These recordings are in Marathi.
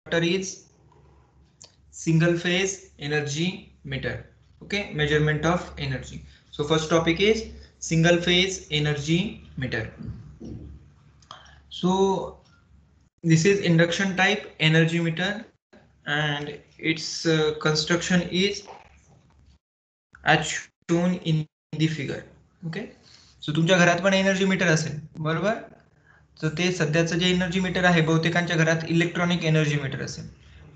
chapter is single phase energy meter. Okay, measurement of energy. So first topic is single phase energy meter. So this is induction type energy meter and its construction is as shown in the figure. Okay, so तुमच्या घरात पण एनर्जी मीटर असेल बरोबर. तर ते सध्याचं जे एनर्जी मीटर आहे बहुतेकांच्या घरात इलेक्ट्रॉनिक एनर्जी मीटर असेल,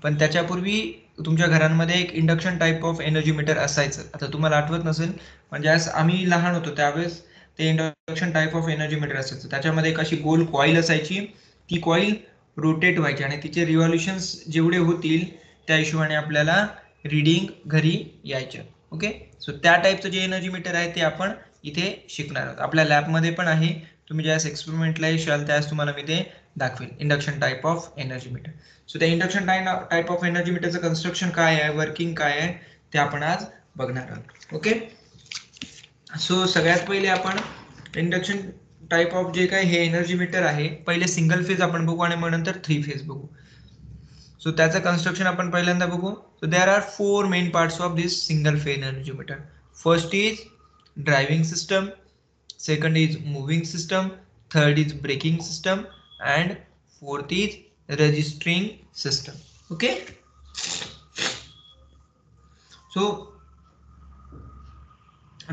पण त्याच्यापूर्वी तुमच्या घरांमध्ये एक induction type of energy meter असायचं. आता तुम्हाला आठवत नसेल, म्हणजे आज आम्ही लहान होतो त्यावेळेस ते induction type of energy meter असायचं. त्याच्यामध्ये एक अशी गोल कॉईल असायची, ती कॉईल रोटेट व्हायची आणि तिचे रिव्हॉल्युशन्स जेवढे होतील त्या हिशोबाने आपल्याला रीडिंग घरी यायच्या. ओके, सो त्या टाईपचं जे एनर्जी मीटर आहे ते आपण इथे शिकणार आहोत. आपल्या लॅबमध्ये पण आहे, तुम्ही ज्यावेळेस एक्सपेरिमेंटला येशाल त्यावेळेस तुम्हाला मी ते दाखवेल, induction type of energy meter. So त्या इंडक्शन टाईप ऑफ एनर्जी मीटरचं कन्स्ट्रक्शन काय आहे, वर्किंग काय आहे ते आपण आज बघणार आहोत. ओके, सो सगळ्यात पहिले आपण इंडक्शन टाईप ऑफ जे काय हे एनर्जी मीटर आहे, पहिले सिंगल फेज आपण बघू आणि मग नंतर 3 फेज बघू. सो त्याचं कन्स्ट्रक्शन आपण पहिल्यांदा बघू. So there are 4 main parts of this single phase energy meter. First is driving system, second is moving system, third is braking system, and fourth is registering system. Okay, so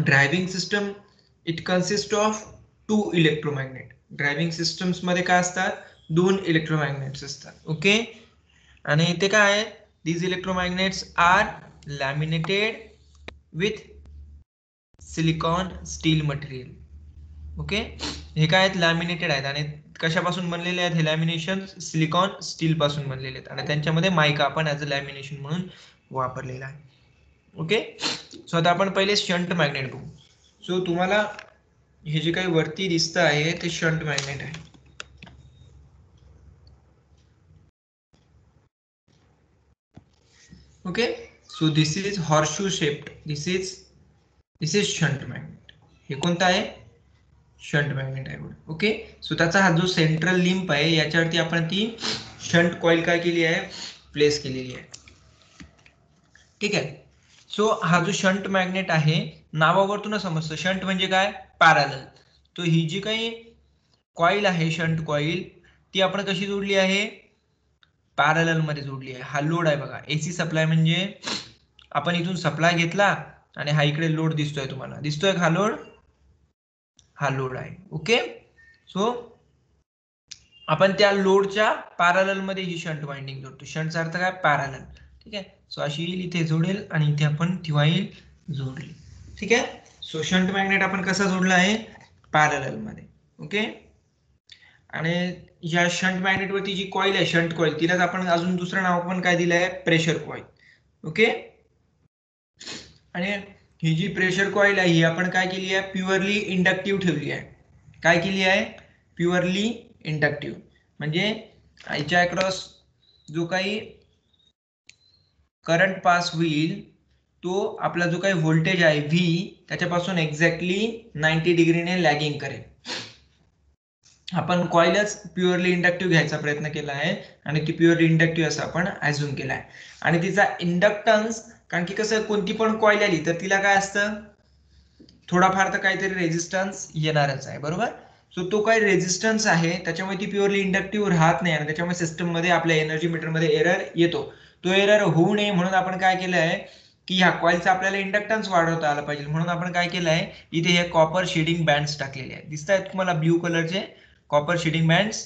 driving system, it consists of 2 electromagnet. driving systems मध्ये काय असतात, 2 electromagnets असतात. ओके, आणि ते काय आहे, these electromagnets are laminated with silicon steel material. Okay, हे काय आहेत, लॅमिनेटेड आहेत आणि कशापासून बनलेले आहेत हे लॅमिनेशन, सिलिकॉन स्टील पासून बनलेले आहेत आणि त्यांच्यामध्ये मायका आपण ऍज अ लॅमिनेशन म्हणून वापरलेला आहे. ओके, सो आता आपण पहिले शंट मॅग्नेट बघू. सो तुम्हाला हे जे काही वरती दिसतं आहे ते शंट मॅग्नेट आहे. Okay, so this is horseshoe shaped, this is shunt magnet. हे कोणतं आहे, शंट मॅग्नेट आहे. ओके, सो त्याचा हा जो सेंट्रल लिंप आहे याच्यावरती आपण ती शंट कॉईल काय केली आहे, प्लेस केलेली आहे. ठीक आहे, सो हा जो शंट मॅग्नेट आहे, नावावरतूनच समजतं शंट म्हणजे काय, पॅरलल. तो ही जी काही कॉईल आहे शंट कॉईल, ती आपण कशी जोडली आहे, पॅरलल मध्ये जोडली आहे. हा लोड आहे बघा, एसी सप्लाय म्हणजे आपण इथून सप्लाय घेतला आणि हा इकडे लोड दिसतोय, तुम्हाला दिसतोय हा लोड, हा लोड आहे. ओके, सो आपण त्या लोडच्या पॅरलल मध्ये ही शंट वाइंडिंग जोडतो. शंटचा अर्थ काय, पॅरलल. ठीक आहे, सो अशी येईल इथे जोडेल आणि इथे आपण ती वाईल जोडली. ठीक आहे, सो शंट मॅग्नेट आपण कसा जोडला आहे, पॅरलल मध्ये. ओके, आणि या शंट मॅग्नेट वरती जी कॉईल आहे शंट कॉईल, तिलाच आपण अजून दुसरं नाव पण काय दिलं आहे, प्रेशर कॉईल. ओके, आणि ही जी प्रेशर कॉईल आहे ही आपण काय केली आहे, प्युअरली इंडक्टिव्ह ठेवली आहे. काय केली आहे, प्युअरली इंडक्टिव्ह, म्हणजे याच्या अक्रॉस जो काही करंट पास होईल तो आपला जो काही व्होल्टेज आहे व्ही, त्याच्यापासून एक्झॅक्टली 90 डिग्रीने लॅगिंग करेल. आपण कॉईलच प्युअरली इंडक्टिव्ह घ्यायचा प्रयत्न केला आहे आणि ती प्युअरली इंडक्टिव्ह असं आपण ॲझ्युम केला आहे. आणि तिचा इंडक्टन्स, कारण की कसं कोणती पण कॉईल आली तर तिला काय असतं, थोडाफार तर काहीतरी रेझिस्टन्स येणारच आहे बरोबर. सो तो काही रेझिस्टन्स आहे त्याच्यामुळे ती प्युअरली इंडक्टिव्ह राहत नाही आणि त्याच्यामुळे सिस्टम मध्ये आपल्या एनर्जी मीटर मध्ये एरर येतो. तो एरर होऊ नये म्हणून आपण काय केलं आहे की ह्या कॉईलचा आपल्याला इंडक्टन्स वाढवता आला पाहिजे, म्हणून आपण काय केलं आहे, इथे हे कॉपर शेडिंग बँड्स टाकलेले आहेत. दिसत आहेत तुम्हाला ब्ल्यू कलरचे कॉपर शेडिंग बँड्स,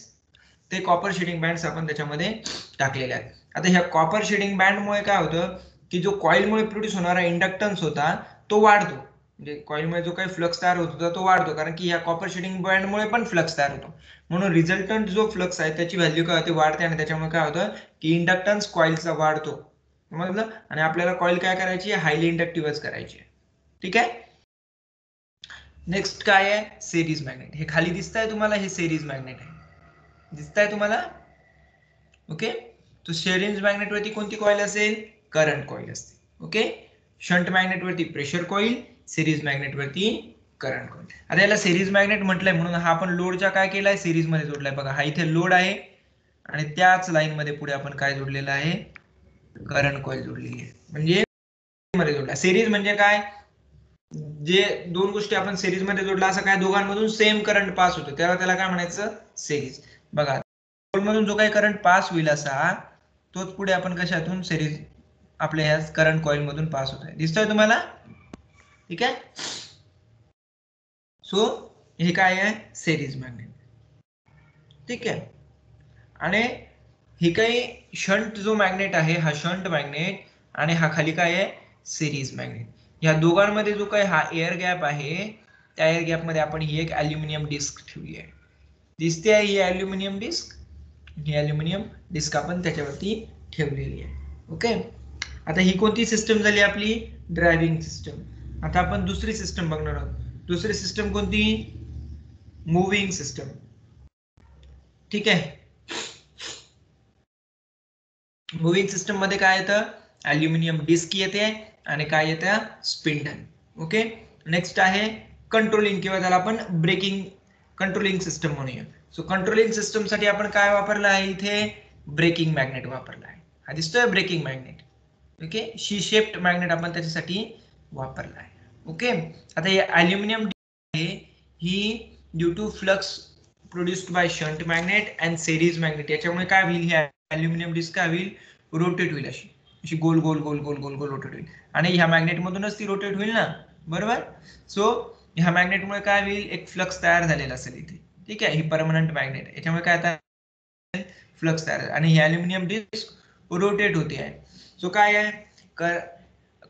ते कॉपर शेडिंग बँड्स आपण त्याच्यामध्ये टाकलेले आहेत. आता ह्या कॉपर शेडिंग बँडमुळे काय होतं की जो कॉईलमुळे प्रोड्यूस होणारा इंडक्टन्स होता तो वाढतो, म्हणजे कॉईलमुळे जो काही फ्लक्स तयार होत होता तो वाढतो, कारण की ह्या कॉपर शेडिंग बँडमुळे पण फ्लक्स तयार होतो. म्हणून रिझल्टंट जो फ्लक्स आहे त्याची व्हॅल्यू काय होते, वाढते आणि त्याच्यामुळे काय होतं की इंडक्टन्स कॉईलचा वाढतो. समजलं, आणि आपल्याला कॉईल काय करायची, हायली इंडक्टिव्हच करायची. ठीक आहे, नेक्स्ट काय आहे, सिरीज मॅग्नेट. हे खाली दिसत आहे तुम्हाला, हे सिरीज मॅग्नेट आहे, दिसत आहे तुम्हाला. ओके, तो सिरीज मॅग्नेट वरती कोणती कॉईल असेल, करंट कॉईल असते. ओके, शंट मॅग्नेट वरती प्रेशर कॉईल, सिरीज मॅग्नेट वरती करंट कॉईल. आता याला सिरीज मॅग्नेट म्हटलंय म्हणून हा आपण लोडच्या काय केलाय, सिरीज मध्ये जोडलाय. बघा हा इथे लोड आहे आणि त्याच लाईन मध्ये पुढे आपण काय जोडलेलं आहे, करंट कॉइल जोडलेली आहे. म्हणजे मध्ये जोडला. सिरीज म्हणजे काय, जे दोन गोष्टी आपण सिरीज मध्ये जोडला असं काय दोघांमधून सेम करंट पास होतो तेव्हा त्याला काय म्हणायचं, सिरीज. बघा मधून जो काही करंट पास होईल असा तोच पुढे आपण कशातून, सिरीज आपल्या ह्या करंट कॉइल मधून पास होत आहे. दिसतोय तुम्हाला, ठीक आहे. सो हे काय आहे, सिरीज मॅग्नेट, ठीक आहे. आणि ही काही शंट जो मॅग्नेट आहे हा शंट मॅग्नेट, आणि हा खाली काय आहे, सिरीज मॅग्नेट. या दोघांमध्ये जो काही हा एअर गॅप आहे त्या एअर गॅप मध्ये आपण ही एक अल्युमिनियम डिस्क ठेवली आहे. दिसते आहे ही अल्युमिनियम डिस्क, ही अल्युमिनियम डिस्क आपण त्याच्यावरती ठेवलेली आहे. ओके, आता ही कोणती सिस्टम झाली आपली, ड्रायव्हिंग सिस्टम. आता आपण दुसरी सिस्टम बघणार आहोत. दुसरी सिस्टम कोणती, मूव्हिंग सिस्टम, ठीक आहे. मूव्हिंग सिस्टम मध्ये काय येतं, अल्युमिनियम डिस्क येते आणि काय येतं, स्पिंडल. ओके, नेक्स्ट आहे कंट्रोलिंग किंवा त्याला आपण ब्रेकिंग कंट्रोलिंग सिस्टम म्हणूया. सो कंट्रोलिंग सिस्टम साठी आपण काय वापरलं आहे, इथे ब्रेकिंग मॅग्नेट वापरला आहे. हा दिसतोय breaking magnet. Okay, C shaped magnet आपण त्याच्यासाठी वापरला आहे. ओके, आता हे अल्युमिनियम आहे ही due to flux produced by shunt magnet and series magnet, याच्यामुळे काय होईल, ही अल्युमिनियम डिस्क काय होईल, रोटेट होईल, अशी अशी गोल गोल गोल गोल गोल गोल रोटेट होईल. आणि ह्या मॅग्नेट मधूनच ती रोटेट होईल ना, बरोबर. सो ह्या मॅग्नेटमुळे काय होईल, एक फ्लक्स तयार झालेला असेल इथे, ठीक आहे. ही परमनंट मॅग्नेट, याच्यामुळे काय तयार, फ्लक्स तयार, आणि ही अल्युमिनियम डिस्क रोटेट होते आहे. सो काय आहे,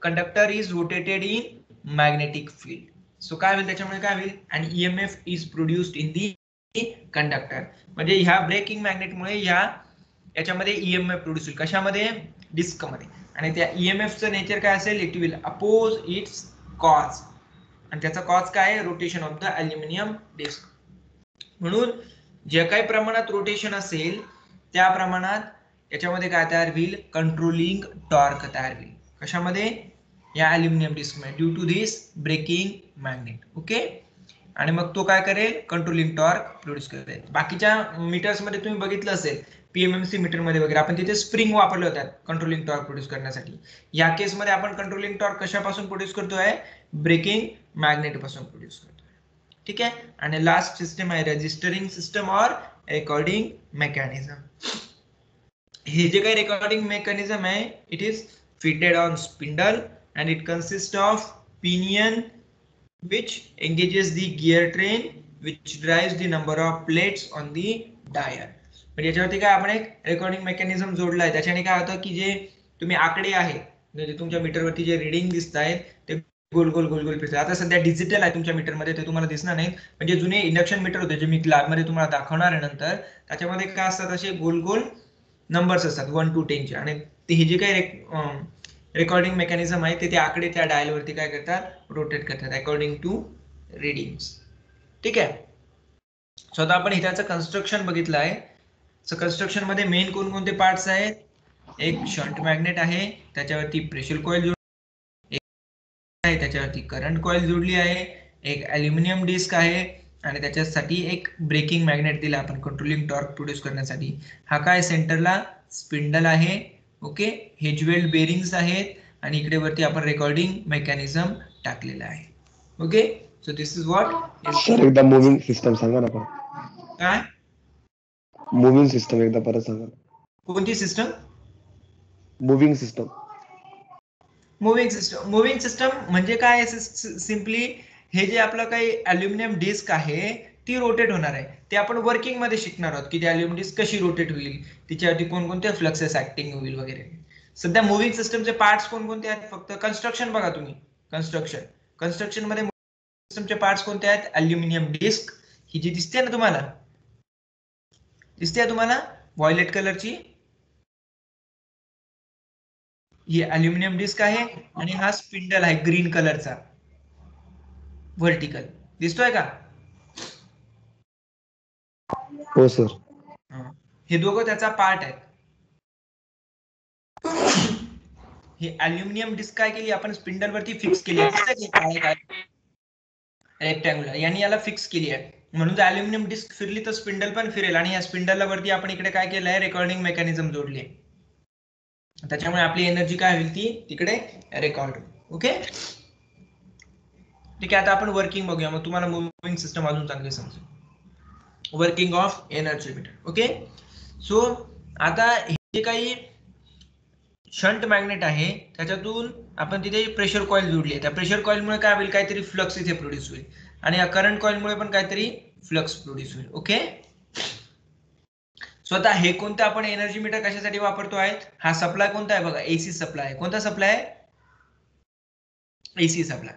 conductor is rotated in magnetic field. So काय होईल, त्याच्यामुळे काय होईल, आणि EMF is produced in the conductor. म्हणजे ह्या ब्रेकिंग मॅग्नेटमुळे याच्यामध्ये ईएमएफ प्रोड्यूस होईल, कशामध्ये, डिस्क मध्ये. आणि त्या ईएमएफचं नेचर काय असेल, it will oppose its cause, आणि त्याचा कॉज काय आहे, rotation of the aluminium disc. म्हणून जे काही प्रमाणात रोटेशन असेल त्या प्रमाणात याच्यामध्ये काय तयार होईल, कंट्रोलिंग टॉर्क तयार होईल. कशामध्ये, या अल्युमिनियम डिस्क मध्ये, due to this braking magnet. Okay, आणि मग तो काय करेल, कंट्रोलिंग टॉर्क प्रोड्यूस करेल. बाकीच्या मीटर्स मध्ये तुम्ही बघितलं असेल, पीएमएमसी मीटर मध्ये वगैरे आपण तिथे स्प्रिंग वापरले होतात कंट्रोलिंग टॉर्क प्रोड्यूस करण्यासाठी. या केस मध्ये आपण कंट्रोलिंग टॉर्क कशापासून प्रोड्यूस करतोय, ब्रेकिंग मॅग्नेट पासून प्रोड्यूस करतोय, ठीक आहे. आणि लास्ट सिस्टम आहे रजिस्टरिंग सिस्टम और रेकॉर्डिंग मेकॅनिझम. हे जे काही रेकॉर्डिंग मेकॅनिझम आहे, it is fitted on spindle and it consist of pinion which engages the gear train which drives the number of plates on the dial. म्हणजे याच्यावरती काय आपण एक रेकॉर्डिंग मेकॅनिझम जोडला आहे. त्याच्याने काय होतं की जे तुम्ही आकडे आहेत, म्हणजे तुमच्या मीटरवरती जे रीडिंग दिसत आहेत ते गोल गोल गोल गोल फिरतात. आता सध्या डिजिटल आहे तुमच्या मीटरमध्ये, ते तुम्हाला दिसणार नाही. म्हणजे जुने इंडक्शन मीटर होते जे मी लॅबमध्ये तुम्हाला दाखवणार आहे नंतर, त्याच्यामध्ये काय असतात, असे गोल गोल नंबर्स असतात 1 to 10 चे. आणि हे जे काही रेकॉर्डिंग मेकॅनिझम आहे ते आकडे त्या डायल वरती काय करतात, रोटेट करतात अकॉर्डिंग टू रीडिंग्स, ठीक आहे. सो आता आपण त्याचं कन्स्ट्रक्शन बघितलं आहे. सो कन्स्ट्रक्शन मध्ये मेन कोणकोणते पार्ट्स आहेत, एक शंट मॅग्नेट आहे, त्याच्यावरती प्रेशर कॉइल जोडली आहे, त्याच्यावरती करंट कॉइल जोडली आहे, एक अल्युमिनियम डिस्क आहे, आणि त्याच्यासाठी एक ब्रेकिंग मॅग्नेट दिला आपण कंट्रोलिंग टॉर्क प्रोड्यूस करण्यासाठी. हा काय सेंटरला स्पिंडल आहे. ओके, हे ज्वेल्ड बेरिंग्स आहेत, आणि इकडे वरती आपण रेकॉर्डिंग मेकॅनिझम टाकलेला आहे. Okay, so this is what. Sir एकदा मूव्हिंग सिस्टम सांगा ना पण. काय मूव्हिंग सिस्टम एकदा परत सांगा. कोणती system, moving system. Moving system म्हणजे काय, सिम्पली हे जे आपलं काही अल्युमिनियम डिस्क आहे ती रोटेट होणार आहे. ते आपण वर्किंग मध्ये शिकणार आहोत की ती अल्युमिनियम डिस्क कशी रोटेट होईल, तिच्यावरती कोणकोणते फ्लक्सेस ऍक्टिंग होईल वगैरे. सध्या मूव्हिंग सिस्टमचे पार्ट्स कोणकोणते आहेत, फक्त कन्स्ट्रक्शन बघा तुम्ही. कन्स्ट्रक्शन मध्ये सिस्टमचे पार्ट्स कोणते आहेत, अल्युमिनियम डिस्क, ही जी दिसते ना तुम्हाला, दिसते तुम्हाला व्हायलेट कलरची, ही अल्युमिनियम डिस्क आहे, आणि हा स्पिंडल आहे ग्रीन कलरचा व्हर्टिकल, दिसतोय का. हो सर. हे दोघं त्याचा पार्ट आहेत. हे अल्युमिनियम डिस्क काय केली आपण, स्पिंडल वरती फिक्स केली आहे, रेक्टँग्युलर, यांनी याला फिक्स केली आहे. म्हणून जर अल्युमिनियम डिस्क फिरली तर स्पिंडल पण फिरेल आणि या स्पिंडलला वरती आपण इकडे काय केलंय रेकॉर्डिंग मेकॅनिझम जोडली आहे. त्याच्यामुळे आपली एनर्जी काय होईल ती तिकडे रेकॉर्ड. ओके ठीक आहे. आता आपण वर्किंग बघूया मग तुम्हाला मुव्हिंग सिस्टम अजून चांगली समजेल. Working of energy meter. Okay so आता हे काही शंट मॅग्नेट आहे त्याच्यातून आपण तिथे प्रेशर कॉइल जोडली आहे. त्या प्रेशर कॉइल मुळे काय होईल काहीतरी फ्लक्स इथे प्रोड्यूस होईल आणि या करंट कॉइल मुळे पण काहीतरी फ्लक्स प्रोड्यूस होईल. ओके स्वतः हे कोणतं आपण एनर्जी मीटर कशासाठी वापरतो आहे. हा सप्लाय कोणता आहे बघा एसी सप्लाय आहे. कोणता सप्लाय आहे एसी सप्लाय.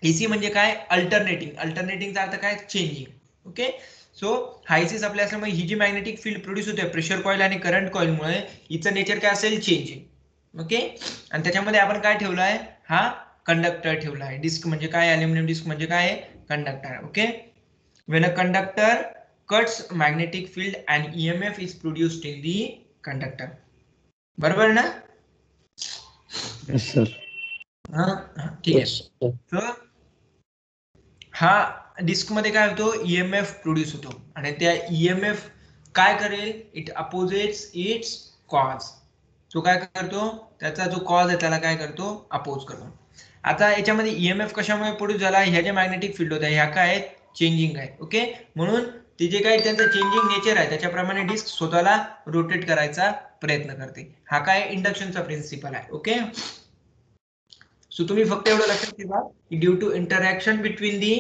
एसी म्हणजे काय अल्टरनेटिंग. अल्टरनेटिंगचा अर्थ काय चेंजिंग. ओके सो हा एसी सप्लाय असल्यामुळे ही जी मॅग्नेटिक फील्ड प्रोड्यूस होते प्रेशर कॉइल आणि करंट कॉइल मुळे हिचं नेचर काय असेल चेंजिंग. ओके आणि त्याच्यामध्ये आपण काय ठेवलं आहे हा कंडक्टर ठेवला आहे. डिस्क म्हणजे काय अल्युमिनियम डिस्क म्हणजे काय conductor. Okay when a conductor cuts magnetic field and EMF is produced in the conductor. बरोबर ना. Yes sir. ठीक आहे. तर हा डिस्क मध्ये काय होतो ईएमएफ प्रोड्यूस होतो आणि त्या ईएमएफ काय करेल इट अपोजेट्स इट्स कॉज. तो काय करतो त्याचा जो कॉज आहे त्याला काय करतो अपोज करतो. आता याच्यामध्ये ईएमएफ कशामुळे प्रोड्यूस झाला ह्या ज्या मॅग्नेटिक फील्ड होत्या ह्या काय चेंजिंग आहे. ओके म्हणून ते जे काही त्यांचं चेंजिंग नेचर आहे त्याच्याप्रमाणे डिस्क स्वतःला रोटेट करायचा प्रयत्न करते. हा काय इंडक्शनचा प्रिन्सिपल आहे. ओके सो तुम्ही फक्त एवढं लक्षात ठेवा की due to interaction between the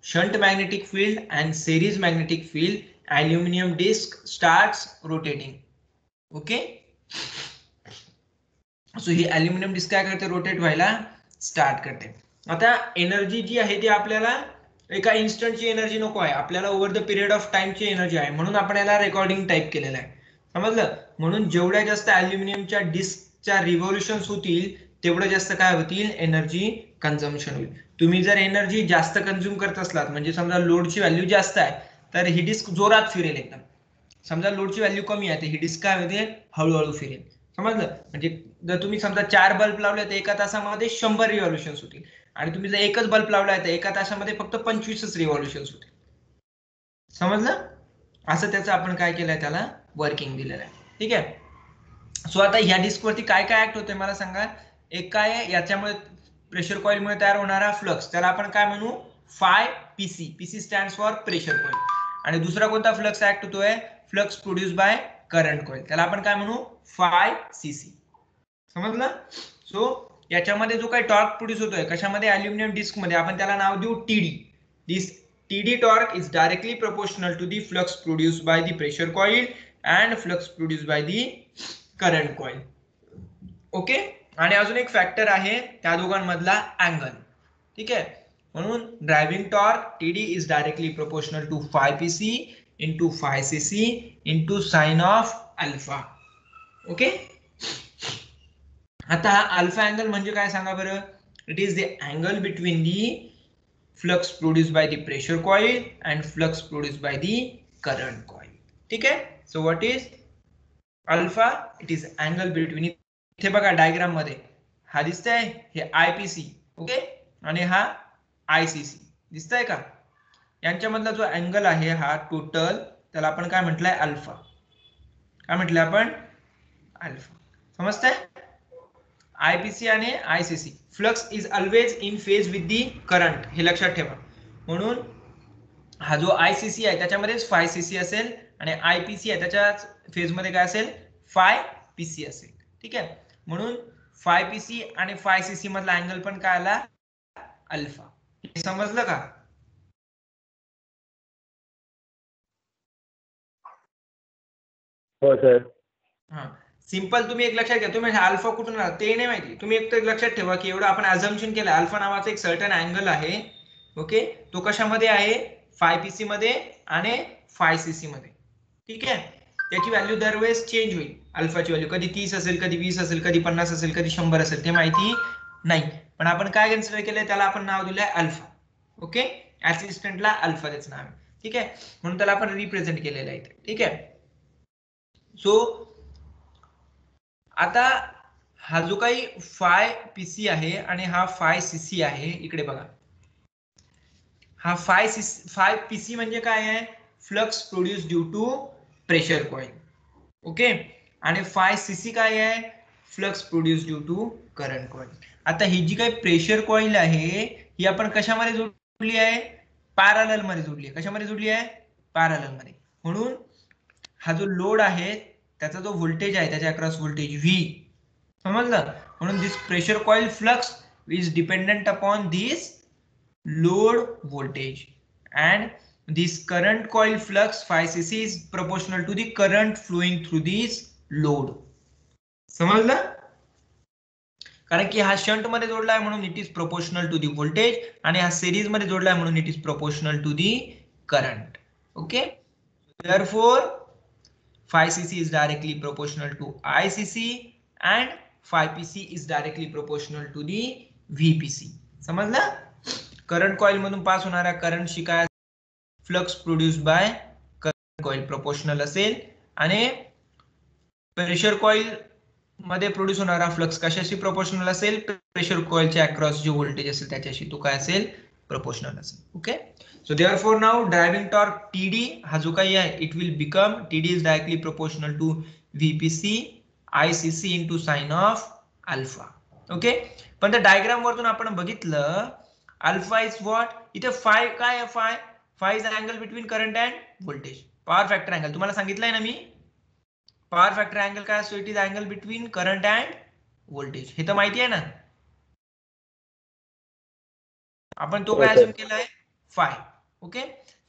shunt magnetic field and series magnetic field aluminium disc starts rotating. Okay so ही अल्युमिनियम डिस्क काय करते रोटेट व्हायला स्टार्ट करते. आता एनर्जी जी आहे ती आपल्याला एका इन्स्टंटची एनर्जी नको आहे आपल्याला ओव्हर द पिरियड ऑफ टाइमची एनर्जी आहे म्हणून आपण याला रेकॉर्डिंग टाईप केलेलं आहे. समजलं. म्हणून जेवढ्या जास्त अल्युमिनियमच्या डिस्कच्या रिव्होल्युशन्स होतील तेवढं जास्त काय होतील एनर्जी कन्झम्पशन होईल. तुम्ही जर एनर्जी जास्त कंझ्युम करत असलात म्हणजे समजा लोडची व्हॅल्यू जास्त आहे तर ही डिस्क जोरात फिरेल एकदम. समजा लोडची व्हॅल्यू कमी आहे तर ही डिस्क काय होते हळूहळू फिरेल. समजलं. म्हणजे जर तुम्ही समजा 4 बल्ब लावले तर एका तासामध्ये 100 रिव्हॉल्युशन्स होतील आणि तुम्ही जर एकच बल्ब लावलाय तर एका तासामध्ये फक्त 25च रिव्हॉल्युशन्स होतील. समजलं. असं त्याचं आपण काय केलंय त्याला वर्किंग दिलेलं आहे. ठीक आहे सो आता ह्या डिस्क वरती काय काय ऍक्ट होते मला सांगा. एक काय आहे याच्यामुळे प्रेशर कॉइल मुळे तयार होणारा फ्लक्स त्याला आपण काय म्हणू five PC. PC stand for pressure coil. आणि दुसरा कोणता फ्लक्स ऍक्ट होतोय flux produce by current coil त्याला आपण काय म्हणू फाय सीसी. समजलं. सो याच्यामध्ये जो काही टॉर्क प्रोड्यूस होतोय कशामध्ये अल्युमिनियम डिस्क मध्ये आपण त्याला नाव देऊ TD. This TD torque is directly proportional to the flux produced by the pressure coil and flux produced by the current coil. Okay आणि अजून एक फॅक्टर आहे त्या दोघांमधला अँगल. ठीक आहे म्हणून driving torque TD is directly proportional to 5pc into 5cc into sine of alpha. Okay आता हा अल्फा अँगल म्हणजे काय सांगा बरं. It is the angle between the flux produced by the pressure coil and flux produced by the current coil. ठीक आहे. so what is alpha? it is angle between. इथे बघा डायग्राम मध्ये हा दिसतंय हे IPC. ओके आणि हा ICC दिसतंय का. यांच्यामधला जो अँगल आहे हा टोटल त्याला आपण काय म्हटलंय अल्फा. काय म्हटलंय आपण अल्फा. समजतंय. IPC आणि ICC flux is always in phase with the current हे लक्षात ठेवा. म्हणून हा जो ICC आहे त्याच्यामध्येच 5cc असेल आणि IPC आहे त्याच्याच फेज मध्ये काय असेल 5pc असेल. ठीक आहे म्हणून 5pc आणि 5cc मधला अँगल पण काय आला अल्फा. हे समजलं का. हो सर. हा सिंपल तुम्ही एक लक्षात घ्या तुम्ही अल्फा कुठून आला ते नाही माहिती तुम्ही एक तर लक्षात ठेवा की एवढं आपण अझम्पशन केलं अल्फा नावाचा एक सर्टन अँगल आहे. ओके तो कशामध्ये आहे 5pc मध्ये आणि 5cc मध्ये. ठीक आहे त्याची व्हॅल्यू दरवेळेस चेंज होईल. अल्फाची व्हॅल्यू कधी 30 असेल कधी 20 असेल कधी 50 असेल कधी 100 असेल ते माहिती नाही पण आपण काय कन्सिडर केलंय त्याला आपण नाव दिलंय अल्फा. ओके असिस्टंटला अल्फा त्याचं नाव आहे. ठीक आहे म्हणून त्याला आपण रिप्रेझेंट केलेलं आहे. ठीक आहे सो आता हा जो काही 5pc आहे आणि हा 5cc आहे इकडे बघा हा 5 पीसी म्हणजे काय आहे, flux produce due to pressure coil. Okay, आणि 5 सीसी काय आहे, flux produce due to current coil. आता ही जी काही प्रेशर कॉइल आहे ही आपण कशामध्ये जोडली आहे, पॅरलल मध्ये जोडली आहे. कशामध्ये जोडली आहे, पॅरलल मध्ये. म्हणून हा जो लोड आहे त्याचा जो व्होल्टेज आहे त्याच्या अक्रॉस व्होल्टेज व्ही, समजलं. म्हणून this pressure coil flux is dependent upon this load voltage and this current coil flux 5 cc is proportional to the current flowing through this load. समजलं. कारण की हा शंट मध्ये जोडलाय म्हणून it is proportional to the voltage, आणि हा सिरीज मध्ये जोडलाय म्हणून it is proportional to the current. Okay, therefore 5 cc is directly proportional to ICC and 5 pc is directly proportional to the VPC. समजलं. करंट कॉइल मधून पास होणारा करंट शिकाय flux produce by current coil proportional असेल, आणि प्रेशर कॉइल मध्ये प्रोड्यूस होणारा फ्लक्स कशाशी प्रोपोर्शनल असेल, प्रेशर कॉइलच्या अक्रॉस जे व्होल्टेज असेल त्याच्याशी तो काय असेल, प्रोपोर्शनल असेल. Okay, so therefore now driving torque TD हा जो काही आहे it will become TD is directly proportional to VPC ICC into sine of alpha. Okay, पण त्या डायग्राम वरतून आपण बघितलं अल्फा इज व्हॉट, इथे फाय काय आहे, five is angle between current and voltage. Power factor angle तुम्हाला सांगितलंय ना मी, पॉवर फॅक्टर अँगल काय असतो, it is angle between current and voltage. हे तर माहिती आहे ना, आपण तो काय असून केलाय, फाय. ओके,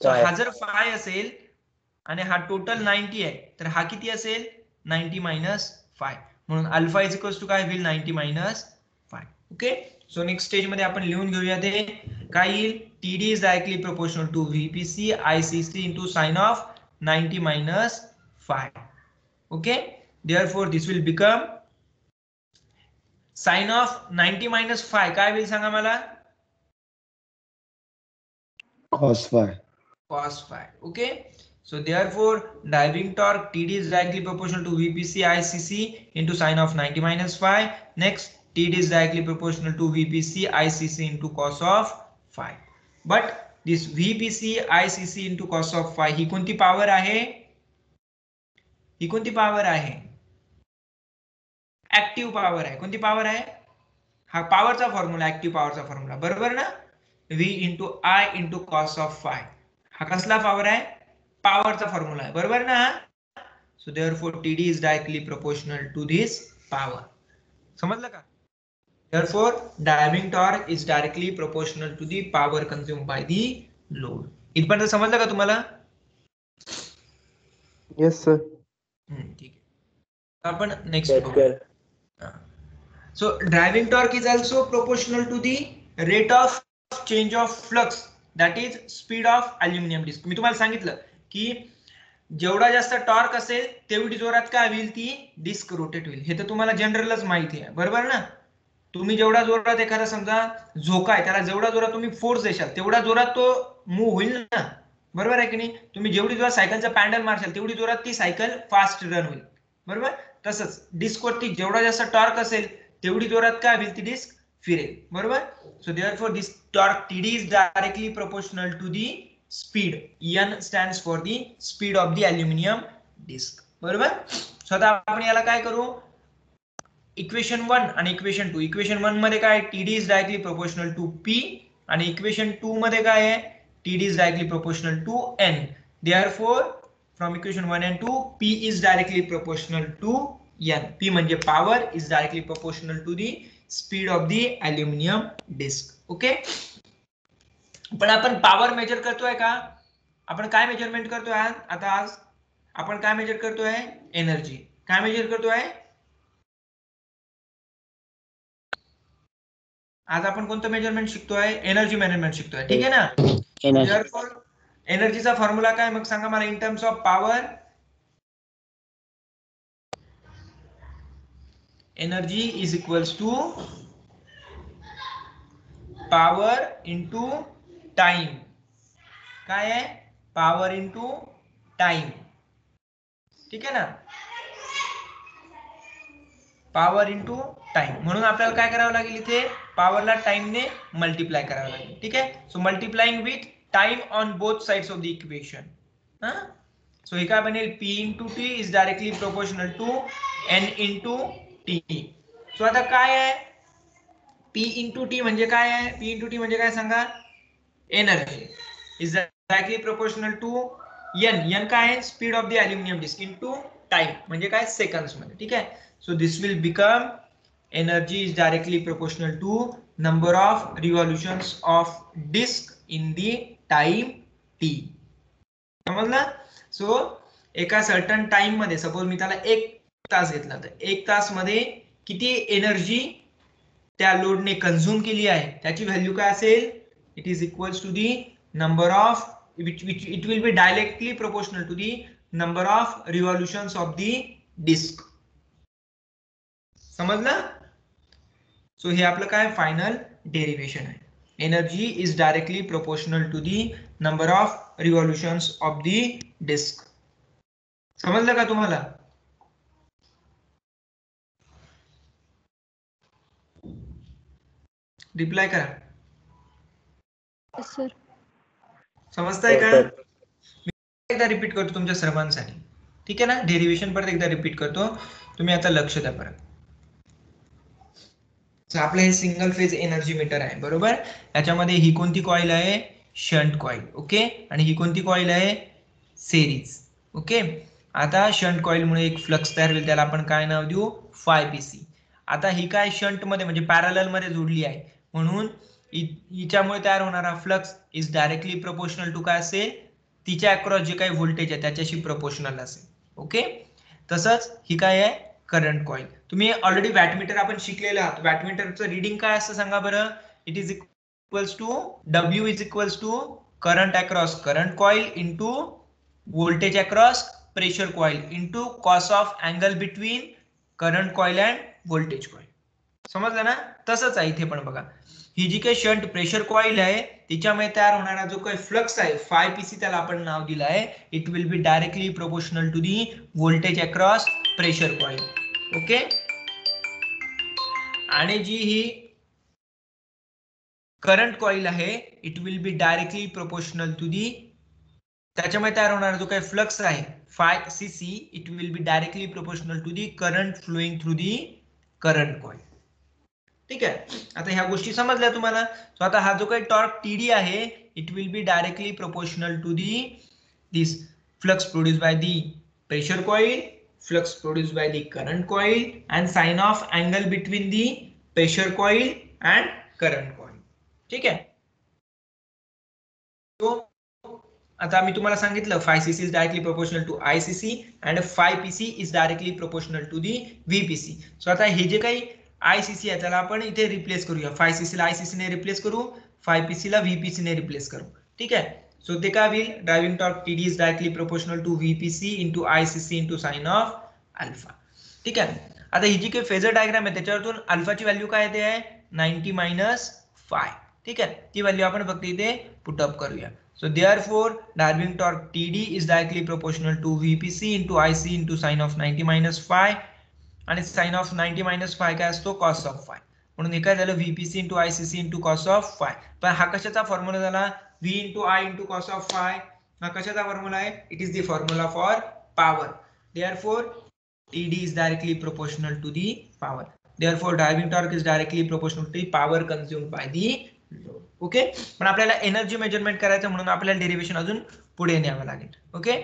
सो हा जर फाय असेल आणि हा टोटल 90 आहे तर हा किती असेल, 90 मायनस फाय. म्हणून अल्फा इज इक्वल्स टू काय होईल, 90 minus phi. Okay, so next stage मध्ये आपण लिहून घेऊया ते काय येईल, TD is directly proportional to VPC ICC into sine of 90 minus phi. Okay, therefore this will become sine of 90 minus phi काय होईल सांगा मला, cos phi. cos phi. Okay, so therefore driving torque TD is directly proportional to VPC ICC into sine of 90 minus phi. Next, TD is directly proportional to VPC ICC into cos of phi. But this VPC ICC into cos of phi ही कोणती पॉवर आहे, ही कोणती पॉवर आहे, ऍक्टिव्ह पॉवर आहे. कोणती पॉवर आहे, हा पॉवरचा फॉर्म्युला, ऍक्टिव्ह पॉवरचा फॉर्म्युला, बरोबर ना, V into I into cos of phi. हा कसला पॉवर आहे, पॉवरचा फॉर्म्युला आहे, बरोबर ना. So therefore TD is directly proportional to this power. समजलं का. Therefore driving torque is directly proportional to the power consume by the load. इथपर्यंत समजलं का तुम्हाला. Yes sir. ठीक आहे, आपण next. So driving torque is also proportional to the rate of change of flux, that is speed of aluminum disc. मी तुम्हाला सांगितलं की जेवढा जास्त टॉर्क असेल तेवढी जोरात काय होईल, ती डिस्क रोटेट होईल. हे तर तुम्हाला जनरलच माहिती आहे, बरोबर ना. तुम्ही जेवढा जोरात एखादा समजा झोका आहे त्याला जेवढा जोरात तुम्ही फोर्स देशाल तेवढा जोरात तो मूव्ह होईल ना, बरोबर आहे की नाही. तुम्ही जेवढी जोरात सायकलचा पॅन्डल मारशाल तेवढी जोरात ती सायकल फास्ट रन होईल, बरोबर. तसंच डिस्क वरती जेवढा जास्त टॉर्क असेल तेवढी जोरात काय होईल, ती डिस्क फिरेल, बरोबर. So therefore this torque TD is directly proportional to the speed. N stands for the speed of the aluminum disc, बरोबर. सो आता आपण याला काय करू, इक्वेशन 1 आणि इक्वेशन 2. इक्वेशन 1 मध्ये काय, TD is directly proportional to P, आणि इक्वेशन 2 मध्ये काय आहे, TD is directly proportional to N. Therefore from equation 1 and 2 P is directly proportional to N. P म्हणजे power is directly proportional to the speed of the aluminium disc. Okay, पण आपण पॉवर मेजर करतोय का, आपण काय मेजरमेंट करतोय आता, आज आपण काय मेजर करतोय, एनर्जी. काय मेजर करतोय आज आपण, कोणतं मेजरमेंट शिकतोय, एनर्जी मेजरमेंट शिकतोय, ठीक आहे ना. एनर्जीचा फॉर्म्युला काय मग सांगा मला, in terms of power. Energy is equals to power into time. काय आहे, पॉवर इंटू टाइम, ठीक आहे ना, पॉवर इंटू टाइम. म्हणून आपल्याला काय करावं लागेल, इथे पॉवरला टाइमने मल्टिप्लाय करावं लागेल, ठीक आहे. So multiplying with time on both sides of the equation. So हे काय बनेल, P into t is directly proportional to N into t. So आता काय आहे, P इंटू टी म्हणजे काय आहे, P इंटू टी म्हणजे काय सांगा, energy is directly proportional to N काय आहे, speed of the aluminium disc into time म्हणजे काय, सेकंड्स मध्ये. ठीक आहे. So this will become energy is directly proportional to number of revolutions of disc in the time T. समजलं. सो एका सर्टन टाइम मध्ये, सपोज मी त्याला 1 तास घेतला, तर 1 तास मध्ये किती एनर्जी त्या लोडने कंझ्युम केली आहे त्याची व्हॅल्यू काय असेल, it is equals to the number of, which it will be directly proportional to the number of revolutions of the disk. समजलं. सो हे आपलं काय फायनल डेरिवेशन आहे. Energy is directly proportional to the number of revolutions of the disc. समजलं का तुम्हाला. रिप्लाय करा. सर समजताय का. एकदा रिपीट करतो तुमच्या सर्वांसाठी. ठीक आहे ना. डेरिवेशन परत एकदा रिपीट करतो, तुम्ही आता लक्ष द्या परत. आपलं हे सिंगल फेज एनर्जी मीटर आहे, बरोबर. याच्यामध्ये ही कोणती कॉईल आहे, शंट कॉईल. ओके. आणि ही कोणती कॉईल आहे, सेरीज. ओके. आता शंट कॉईल मुळे एक फ्लक्स तयार होईल, त्याला आपण काय नाव देऊ, phi-pc. आता ही काय शंट मध्ये म्हणजे पॅरलल मध्ये जोडली आहे, म्हणून हिच्यामुळे तयार होणारा flux is directly proportional to काय असेल, तिच्या अक्रॉस जे काही व्होल्टेज आहे त्याच्याशी प्रोपोर्शनल असेल. ओके. तसंच ही काय आहे, करंट कॉईल. तुम्ही ऑलरेडी वॅटमीटर आपण शिकलेलं आहात. वॅटमीटरचं रीडिंग काय असतं सांगा बरं. It is equals to W is equals to current across current coil into voltage across pressure coil into cos of angle between current coil and voltage coil. समजलं ना. तसंच आहे इथे पण बघा, ही जी काही शंट प्रेशर कॉईल आहे तिच्यामुळे तयार होणारा जो काही फ्लक्स आहे phi-pc, त्याला आपण नाव दिलं आहे, it will be directly proportional to the voltage across pressure coil. Okay. आणि जी ही करंट कॉईल आहे, it will be directly proportional to the, त्याच्यामुळे तयार होणारा जो काही फ्लक्स आहे phi-cc, it will be directly proportional to the current flowing through the current coil. ठीक आहे. आता ह्या गोष्टी समजल्या तुम्हाला. सो आता हा जो काही टॉर्क टीडी आहे, it will be directly proportional to the this flux produced by the pressure coil, flux produced by the current coil and sin of angle between the pressure coil and current coil. ठीक आहे. तो आता मी तुम्हाला सांगितलं phi-cc is directly proportional to ICC and phi-pc is directly proportional to the VPC. So आता हे जे काही ICC आहे त्याला आपण इथे रिप्लेस करूया. phi-cc ला ICC ने रिप्लेस करू, phi-pc ला VPC ने रिप्लेस करू. ठीक आहे. सो ते काय होईल, driving torque TD is directly proportional to VPC into ICC into sine of alpha. ठीक आहे. आता ही जी काही फेजर डायग्राम आहे त्याच्यावरून अल्फाची व्हॅल्यू काय येते आहे, 90-phi. ठीक आहे. ती व्हॅल्यू आपण फक्त इथे पुट अप करूया. So therefore driving torque TD is directly proportional to VPC into IC into sine of 90-phi. आणि साइन ऑफ 90-phi काय असतो, कॉस ऑफ फाय. म्हणून हे काय झालं, VPC into ICC into cos of five. पण हा कशाचा फॉर्म्युला झाला, V into I into cos of phi. हा कशाचा फॉर्म्युला आहे, it is the formula for power. Therefore TD is directly proportional to the power. Therefore, driving torque is directly proportional to the power consumed by the load. Okay. पण आपल्याला एनर्जी मेजरमेंट करायचं म्हणून आपल्याला डेरिवेशन अजून पुढे न्यावं लागेल. ओके.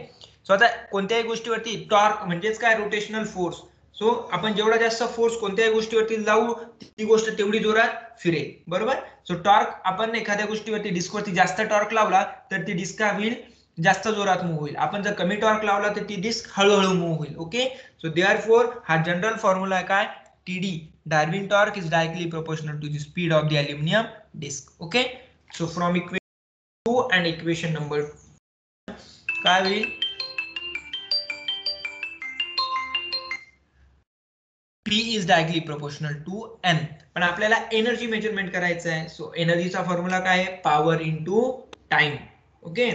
सो आता कोणत्याही गोष्टीवरती टॉर्क म्हणजेच काय, रोटेशनल फोर्स. सो आपण जेवढा जास्त फोर्स कोणत्याही गोष्टीवरती लावू ती गोष्ट तेवढी जोरात फिरेल, बरोबर. सो टॉर्क आपण एखाद्या गोष्टीवरती डिस्कवरती जास्त टॉर्क लावला तर ती डिस्क काय होईल, जास्त जोरात मूव्ह होईल. आपण जर कमी टॉर्क लावला तर ती डिस्क हळूहळू मूव्ह होईल. ओके. सो देअरफॉर हा जनरल फॉर्म्युला आहे काय, TD driving torque is directly proportional to the speed of the aluminium disc. Okay. So from equation 2 and equation number 2 काय होईल, P is directly proportional to N. पण आपल्याला एनर्जी मेजरमेंट करायचं आहे. सो एनर्जीचा फॉर्म्युला काय आहे, power into time. Okay.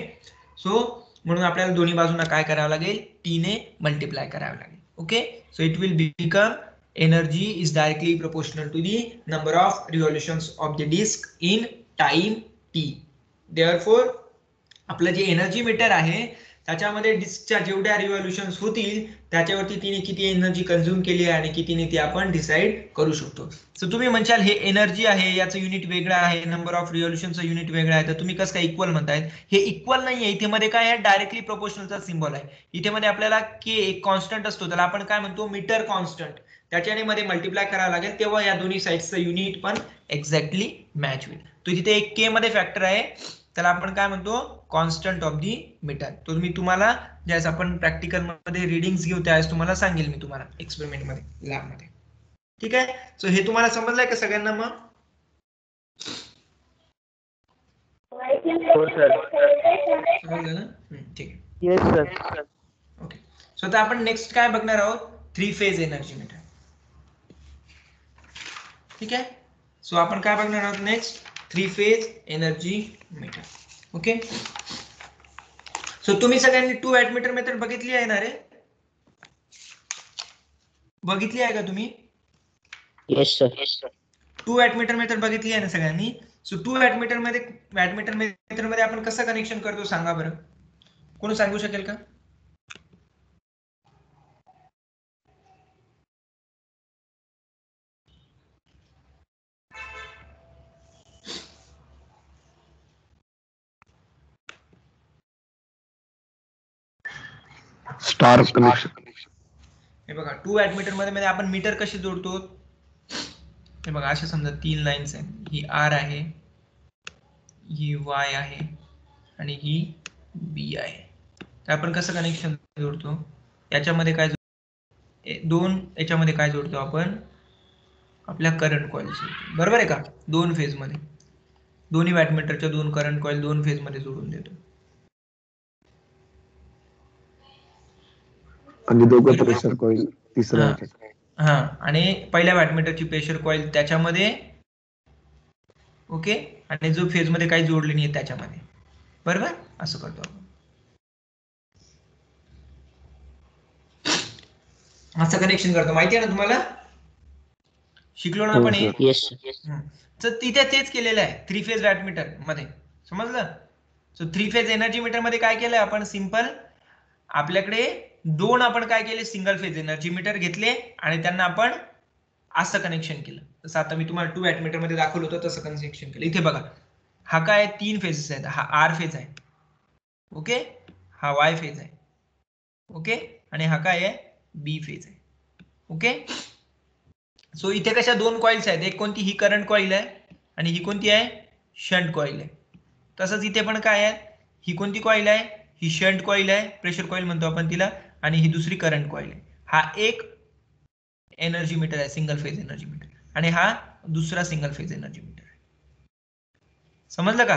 So म्हणून आपल्याला दोन्ही बाजूंना काय करावं लागेल, T ने मल्टिप्लाय करावं लागेल. Okay. So it will become energy is directly proportional to the number of revolutions of the disc in time T. Therefore आपलं जे एनर्जी मीटर आहे त्याच्यामध्ये डिस्कच्या जेवढ्या रिव्हॉल्युशन्स होतील त्याच्यावरती तिने किती एनर्जी कंझ्युम केली आहे आणि कितीने ती आपण डिसाईड करू शकतो. सो तुम्ही म्हणशाल हे एनर्जी आहे याचं युनिट वेगळं आहे, नंबर ऑफ रिव्हॉल्युशनचं युनिट वेगळं आहे, तर तुम्ही कसं काय इक्वल म्हणतायत? हे इक्वल नाहीये, इथे मध्ये काय आहे डायरेक्टली प्रोपोर्शनलचा सिम्बॉल आहे. इथे मध्ये आपल्याला के एक कॉन्स्टंट असतो त्याला आपण काय म्हणतो मीटर कॉन्स्टंट, त्याच्याने मध्ये मल्टिप्लाय करावं लागेल तेव्हा या दोन्ही साईडचं युनिट पण एक्झॅक्टली मॅच होईल. तो तिथे एक के मध्ये फॅक्टर आहे त्याला आपण काय म्हणतो कॉन्स्टंट ऑफ दी मीटर. तो मी तुम्हाला ज्यावेळेस आपण प्रॅक्टिकल मध्ये रिडिंग्स घेऊ त्यावेळेस तुम्हाला सांगेल मी तुम्हाला एक्सपेरिमेंट मध्ये लॅब मध्ये. ठीक आहे. सो हे तुम्हाला समजलंय का सगळ्यांना मग? हो सर. समजलं ना? ठीक आहे. Yes sir. ओके. सो आता आपण नेक्स्ट काय बघणार आहोत? 3 फेज एनर्जी मीटर. ठीक आहे. सो आपण काय बघणार आहोत next? 3 phase energy metre. Okay. So तुम्ही सगळ्यांनी 2 वॅटमीटर मेथड बघितली आहे ना रे? बघितली आहे का तुम्ही? Yes sir. 2 वॅटमीटर मेथड बघितली आहे ना सगळ्यांनी? सो 2 वॅटमीटर मेथड मध्ये आपण कसं कनेक्शन करतो सांगा बरं? कोण सांगू शकेल का? Star connection. हे बघा 2 वॅटमीटर मध्ये आपण मीटर कशी जोडतो? हे बघा असे समजा 3 लाईन्स आहेत, ही आर आहे, ही वाय आहे आणि ही बी आहे. तर आपण कसं कनेक्शन जोडतो? याच्यामध्ये काय दोन याच्यामध्ये काय जोडतो आपण? आपल्या करंट कॉइल, बरोबर आहे का? 2 फेज मध्ये दोन्ही वॅटमीटरच्या 2 करंट कॉइल 2 फेज मध्ये जोडून देतो. आणि दोघं प्रेशर कॉइल तिसऱ्या ह्याच्यात. हा, आणि पहिल्या वॅटमीटरची प्रेशर कॉइल त्याच्यामध्ये, ओके, आणि जो फेज मध्ये काही जोडले नाही त्याच्यामध्ये, बरोबर? असं करतो आपण. असं कनेक्शन करतो, माहिती आहे ना तुम्हाला? शिकलो ना आपण हे? येस. तर तिथे तेच केलेलं आहे 3 फेज वॅटमीटर मध्ये, समजलं? सो 3 फेज एनर्जी मीटर मध्ये काय केलंय आपण? सिंपल, आपल्याकडे 2 आपण काय केले सिंगल फेज एनर्जी मीटर घेतले आणि त्यांना आपण असं कनेक्शन केलं. जसं आता मी तुम्हाला 2 वॅटमीटर मध्ये दाखवलं होतं तसं कनेक्शन केलं. इथे बघा, हा काय 3 फेजेस आहेत, हा आर फेज आहे, ओके, हा वाय फेज आहे, ओके, आणि हा काय आहे बी फेज आहे, ओके. सो इथे कशा 2 कॉइल्स आहेत, एक कोणती? ही करंट कॉइल आहे आणि ही कोणती आहे? शंट कॉइल आहे. तसंच इथे पण काय आहे? ही कोणती कॉइल आहे? ही शंट कॉइल आहे, प्रेशर कॉइल म्हणतो आपण तिला, आणि ही दुसरी करंट कॉइल आहे. हा एक एनर्जी मीटर आहे, सिंगल फेज एनर्जी मीटर, आणि हा दुसरा सिंगल फेज एनर्जी मीटर आहे. समजलं का?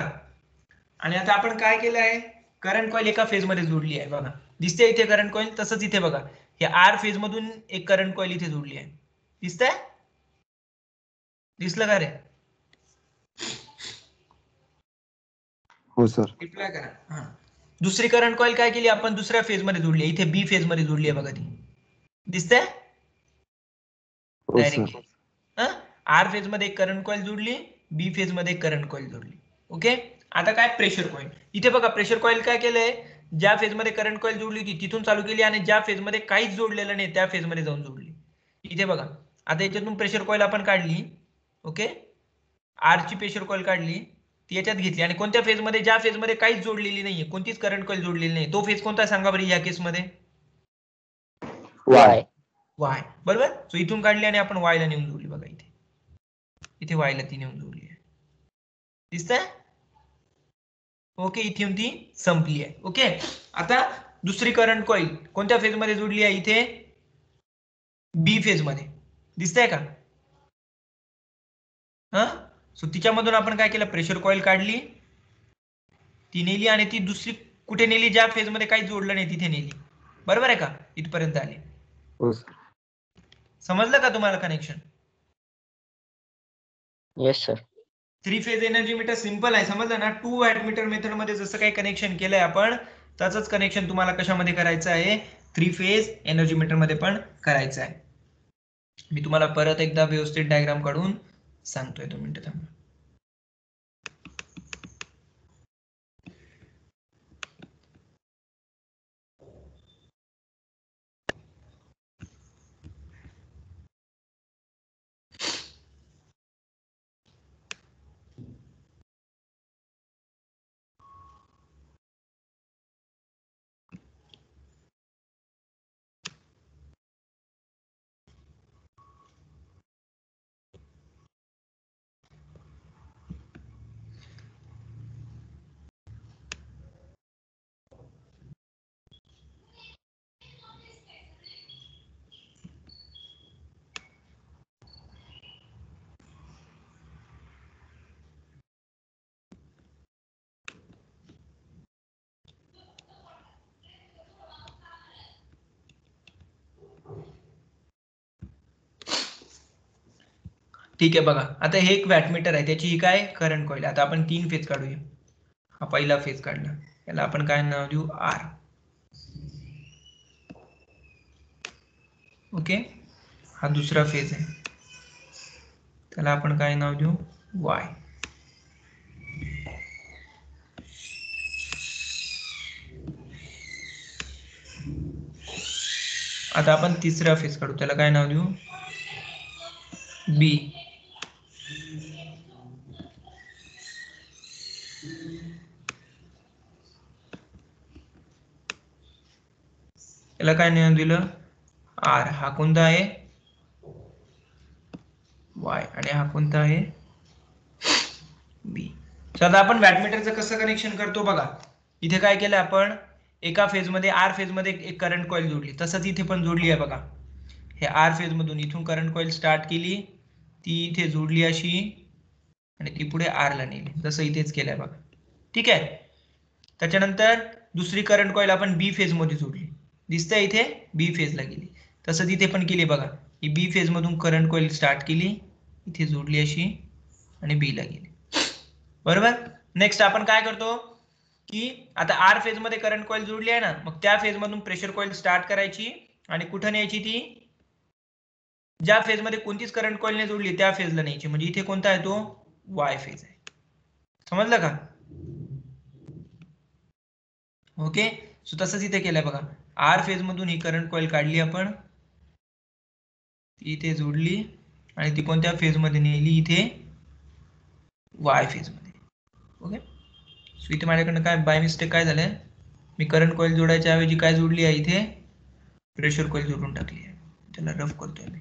आणि आता आपण काय केलं आहे? करंट कॉइल एका फेज मध्ये जोडली आहे, बघा दिसते इथे करंट कॉइल. तसंच इथे बघा, हे आर फेज मधून एक करंट कॉइल इथे जोडली आहे, दिसतंय? दिसलं का रे? हो सर. रिप्लाय करा. हा, दुसरी करंट कॉइल काय केली आपण? दुसऱ्या फेज मध्ये जोडली आहे, इथे बी फेज मध्ये जोडली आहे, बघा ती दिसतंय हो सर. डायरेक्टली. आर फेज मध्ये एक करंट कॉइल जोडली, बी फेज मध्ये एक करंट कॉइल जोडली, ओके. आता काय प्रेशर कॉइल, इथे बघा प्रेशर कॉइल काय केलंय? ज्या फेज मध्ये करंट कॉइल जोडली होती तिथून चालू केली आणि ज्या फेज मध्ये काहीच जोडलेलं नाही त्या फेज मध्ये जाऊन जोडली. इथे बघा, आता याच्यातून प्रेशर कॉइल आपण काढली, ओके, आर ची प्रेशर कॉइल काढली, ती याच्यात घेतली, आणि कोणत्या फेज मध्ये? ज्या फेज मध्ये काहीच जोडलेली नाहीये, कोणतीच करंट कॉइल जोडलेली नाही, तो फेज कोणता सांगा बरं या केस मध्ये? वाय. वाय, बरोबर. सो इथून काढली आणि आपण वायला नेऊन जोडली, बघा इथे वायला ती नेऊन जोडली आहे, दिसतंय? ओके, इथून ती संपली आहे, ओके. आता दुसरी करंट कॉइल कोणत्या फेज मध्ये जोडली आहे? इथे बी फेज मध्ये, दिसतंय का? हा, सो तिच्यामधून आपण काय केलं? प्रेशर कॉइल काढली, ती नेली, आणि ती दुसरी कुठे नेली? ज्या फेज मध्ये काही जोडलं नाही तिथे नेली, बरोबर आहे का? इथपर्यंत आली. हो सर. समजलं का तुम्हाला connection? Yes sir. 3 phase energy metre simple आहे, समजलं ना? 2 वॅटमीटर मेथड मध्ये जसं काही कनेक्शन केलंय आपण तसंच कनेक्शन तुम्हाला कशामध्ये करायचं आहे? 3 फेज एनर्जी मीटर मध्ये पण करायचं आहे. मी तुम्हाला परत एकदा व्यवस्थित डायग्राम काढून सांगतोय, 2 मिनिटं थांबा. ठीक आहे बघा, आता हे एक वॅटमीटर आहे, त्याची ही काय करंट कॉईल. आता आपण 3 फेज काढूया. हा पहिला फेज काढला, याला आपण काय नाव देऊ, आर. ओके, हा दुसरा फेज आहे, त्याला आपण काय नाव देऊ, वाय. आता आपण तिसरा फेज काढू, त्याला काय नाव देऊ, बी. याला काय नाव दिलं, आर. हा कोणता आहे, वाय. आणि हा कोणता आहे, बी. आता आपण वॅटमीटरचं कसं कनेक्शन करतो बघा. इथे काय केलं आपण, एका फेज मध्ये आर फेज मध्ये एक करंट कॉईल जोडली, तसंच इथे पण जोडली आहे बघा. हे आर फेज मधून इथून करंट कॉईल स्टार्ट केली, ती इथे जोडली अशी, आणि ती पुढे आर ला नेली, जसं इथेच केलंय बघा. ठीक आहे. त्याच्यानंतर दुसरी करंट कॉईल आपण बी फेज मध्ये जोडली, दिसतंय इथे, बी फेज ला गेली. तसंच इथे पण केली बघा. ही बी फेज मधून करंट कॉईल स्टार्ट केली, इथे जोडली अशी, आणि बी ला गेली. बरोबर. नेक्स्ट आपण काय करतो की आता आर फेज मध्ये करंट कॉईल जोडली आहे ना, मग त्या फेज मधून प्रेशर कॉईल स्टार्ट करायची आणि कुठं न्यायची, ती ज्या फेज मध्ये कोणतीच करंट कॉईल नाही जोडली त्या फेजला न्यायची. म्हणजे इथे कोणता आहे तो, वाय फेज आहे. समजलं का. ओके. सो तसंच इथे केलंय बघा. आर फेज मधून ही करंट कॉईल काढली आपण, इथे जोडली, आणि ती कोणत्या फेज मध्ये नेली, इथे वाय फेज मध्ये. ओके. सो इथे माझ्याकडनं काय बाय मिस्टेक काय झालंय, मी करंट कॉईल जोडायच्या ऐवजी काय जोडली आहे, इथे प्रेशर कॉईल जोडून टाकली आहे. त्याला रफ करतोय मी.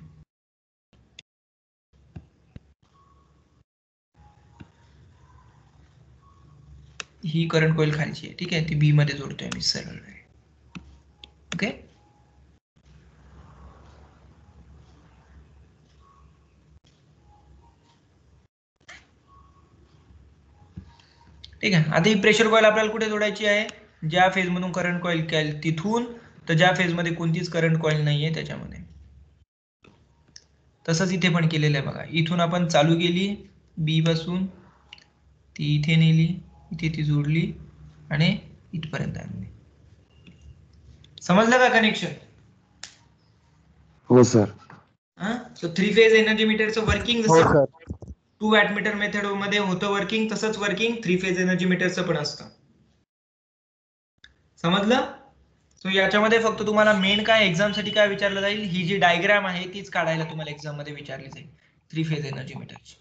ही करंट कॉईल खालची आहे, ठीक आहे, ती बी मध्ये जोडतोय मी सरळ. ओके. ठीक आहे. आता ही प्रेशर कॉईल आपल्याला कुठे जोडायची आहे, ज्या फेज मधून करंट कॉईल केली तिथून, तर ज्या फेज मध्ये कोणतीच करंट कॉईल नाहीये त्याच्यामध्ये. तसंच इथे पण केलेलं आहे बघा. इथून आपण चालू केली बी पासून, ती इथे नेली, इथे ती जोडली, आणि इथपर्यंत आणली. समजलं का कनेक्शन. हो सर. सो 3 फेज एनर्जी मीटरचं वर्किंग हो जसं सर. 2 वॅटमीटर मेथड मध्ये होतं वर्किंग, तसंच वर्किंग 3 फेज एनर्जी मीटरचं पण असतं. समजलं. सो याच्यामध्ये फक्त तुम्हाला मेन काय एक्झाम साठी काय विचारलं जाईल, ही जी डायग्राम आहे तीच काढायला तुम्हाला एक्झाम मध्ये विचारली जाईल 3 फेज एनर्जी मीटरची.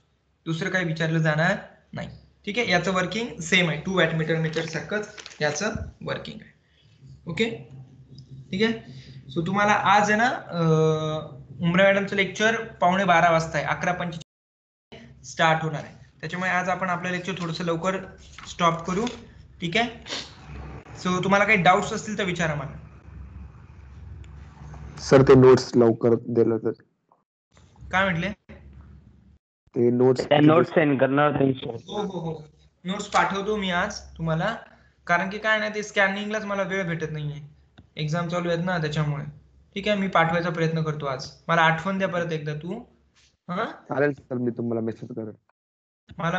दुसरं काही विचारलं जाणार नाही. ठीक आहे. याचं वर्किंग सेम आहे, 2 वॅटमीटर मीटर सारखंच याचं वर्किंग आहे. ओके. ठीक आहे. सो तुम्हाला आज आहे ना उमरा मॅडमचं लेक्चर 11:15 वाजता आहे, 11:45 स्टार्ट होणार आहे. त्याच्यामुळे आज आपण आपलं लेक्चर थोडंसं लवकर स्टॉप करू. ठीक आहे. सो तुम्हाला काही डाऊट्स असतील तर विचारा मला. सर ते नोट्स लवकर दिलं तर. काय म्हटले, ते नोट्स नोट्स सेंड करणार होते. हो हो हो, नोट्स पाठवतो मी आज तुम्हाला, कारण की काय नाही, ते स्कॅनिंगलाच मला वेळ भेटत नाहीये, एक्झाम चालू आहेत ना त्याच्यामुळे. ठीक आहे, मी पाठवायचा प्रयत्न करतो आज. मला आठवण द्या परत एकदा तू. हा चालेल सर, मी तुम्हाला मेसेज करेन. मला